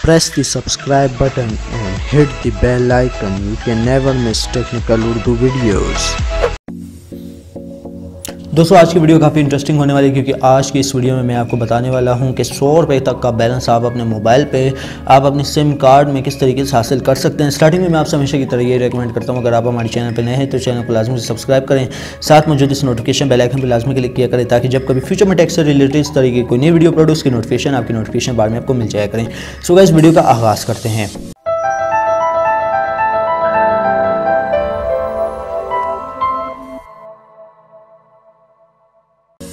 Press the subscribe button and hit the bell icon. You can never miss technical Urdu videos. दोस्तों आज की video काफ़ी interesting होने वाली है क्योंकि आज की इस वीडियो में मैं आपको बताने वाला हूं कि 100 रुपये तक का बैलेंस आप अपने मोबाइल पे आप अपने सिम कार्ड में किस तरीके से हासिल कर सकते हैं। स्टार्टिंग में मैं आपसे हमेशा की तरह ये रेकमेंड करता हूं, अगर आप हमारे चैनल पे नए हैं तो चैनल को लाजमी से सब्सक्राइब करें, साथ मौजूद इस नोटिफिकेशन बेल आइकन पर लाजमी क्लिक किया करें ताकि जब कभी फ्यूचर में टेक से रिलेटेड इस तरीके की कोई नई वीडियो प्रोड्यूस की नोटिफिकेशन आपकी नोटिफिकेशन बार में आपको मिल जाया करें। सो गाइस वीडियो का आगाज़ करते हैं।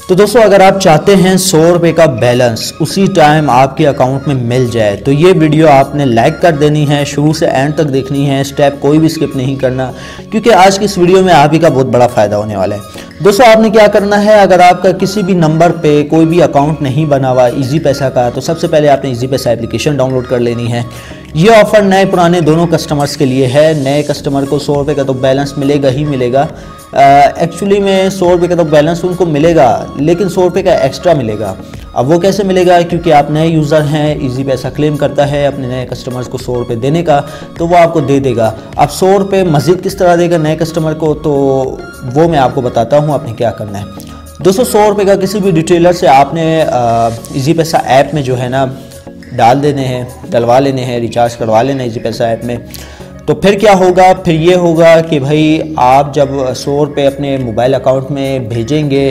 तो दोस्तों अगर आप चाहते हैं 100 रुपये का बैलेंस उसी टाइम आपके अकाउंट में मिल जाए तो ये वीडियो आपने लाइक कर देनी है, शुरू से एंड तक देखनी है, स्टेप कोई भी स्किप नहीं करना क्योंकि आज की इस वीडियो में आप ही का बहुत बड़ा फ़ायदा होने वाला है। दोस्तों आपने क्या करना है, अगर आपका किसी भी नंबर पे कोई भी अकाउंट नहीं बना हुआ इजी पैसा का तो सबसे पहले आपने इजी पैसा एप्लीकेशन डाउनलोड कर लेनी है। ये ऑफ़र नए पुराने दोनों कस्टमर्स के लिए है। नए कस्टमर को 100 रुपये का तो बैलेंस मिलेगा ही मिलेगा। एक्चुअली में 100 रुपये का तो बैलेंस उनको मिलेगा लेकिन 100 रुपये का एक्स्ट्रा मिलेगा। अब वो कैसे मिलेगा, क्योंकि आप नए यूज़र हैं, इजी पैसा क्लेम करता है अपने नए कस्टमर्स को 100 रुपये देने का तो वो आपको दे देगा। अब 100 रुपये मज़ीद किस तरह देगा नए कस्टमर को तो वो मैं आपको बताता हूँ आपने क्या करना है। दोस्तों 100 रुपये का किसी भी रिटेलर से आपने इजी पैसा ऐप में जो है ना डाल देने हैं, डलवा लेने हैं, रिचार्ज करवा लेना है इजी पैसा ऐप में। तो फिर क्या होगा, फिर ये होगा कि भाई आप जब 100 रुपये अपने मोबाइल अकाउंट में भेजेंगे,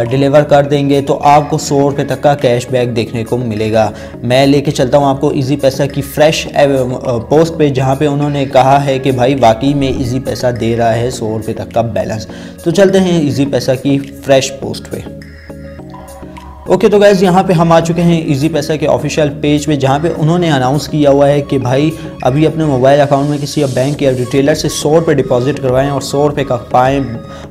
डिलीवर कर देंगे तो आपको 100 रुपये तक का कैशबैक देखने को मिलेगा। मैं लेके चलता हूँ आपको इजी पैसा की फ्रेश पोस्ट पे जहाँ पे उन्होंने कहा है कि भाई वाकई में इजी पैसा दे रहा है 100 रुपये तक का बैलेंस। तो चलते हैं इजी पैसा की फ्रेश पोस्ट पे। ओके तो गाइज़ यहाँ पे हम आ चुके हैं इजी पैसा के ऑफिशियल पेज पे जहाँ पे उन्होंने अनाउंस किया हुआ है कि भाई अभी अपने मोबाइल अकाउंट में किसी बैंक या रिटेलर से 100 रुपये डिपॉजिट करवाएं और 100 रुपये का पाएँ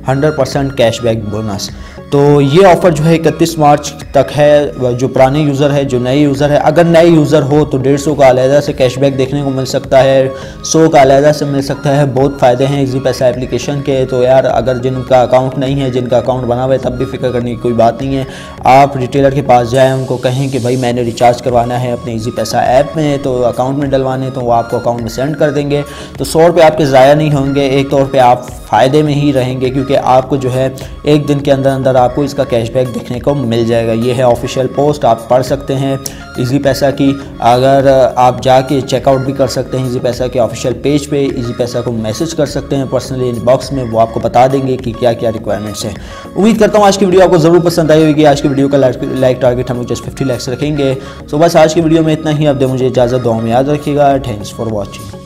100% कैशबैक बोनस। तो ये ऑफ़र जो है 31 मार्च तक है। जो पुराने यूज़र है, जो नए यूज़र है, अगर नए यूज़र हो तो 150 का अलहदा से कैशबैक देखने को मिल सकता है, 100 का अलहदा से मिल सकता है। बहुत फ़ायदे हैं इजी पैसा एप्लीकेशन के। तो यार अगर जिनका अकाउंट नहीं है, जिनका अकाउंट बना हुआ है तब भी फिक्र करने की कोई बात नहीं है। आप रिटेलर के पास जाएँ, उनको कहें कि भाई मैंने रिचार्ज करवाना है अपने इजी पैसा ऐप में तो अकाउंट में डलवाने, तो वो आपको अकाउंट में सेंड कर देंगे। तो 100 रुपये आपके ज़ाया नहीं होंगे, एक तौर पर आप फ़ायदे में ही रहेंगे क्योंकि आपको जो है एक दिन के अंदर अंदर आपको इसका कैशबैक देखने को मिल जाएगा। ये है ऑफिशियल पोस्ट, आप पढ़ सकते हैं इजी पैसा की। अगर आप जाके चेकआउट भी कर सकते हैं इजी पैसा के ऑफिशियल पेज पे, इजी पैसा को मैसेज कर सकते हैं पर्सनली इनबॉक्स में, वो आपको बता देंगे कि क्या क्या रिक्वायरमेंट्स हैं। उम्मीद करता हूँ आज की वीडियो आपको ज़रूर पसंद आई होगी। आज की वीडियो का लाइक टारगेट हम लोग जस्ट 50 लाइक्स रखेंगे। सो बस आज की वीडियो में इतना ही। अब दे मुझे इजाज़त, दुआ में याद रखिएगा। Thanks for watching.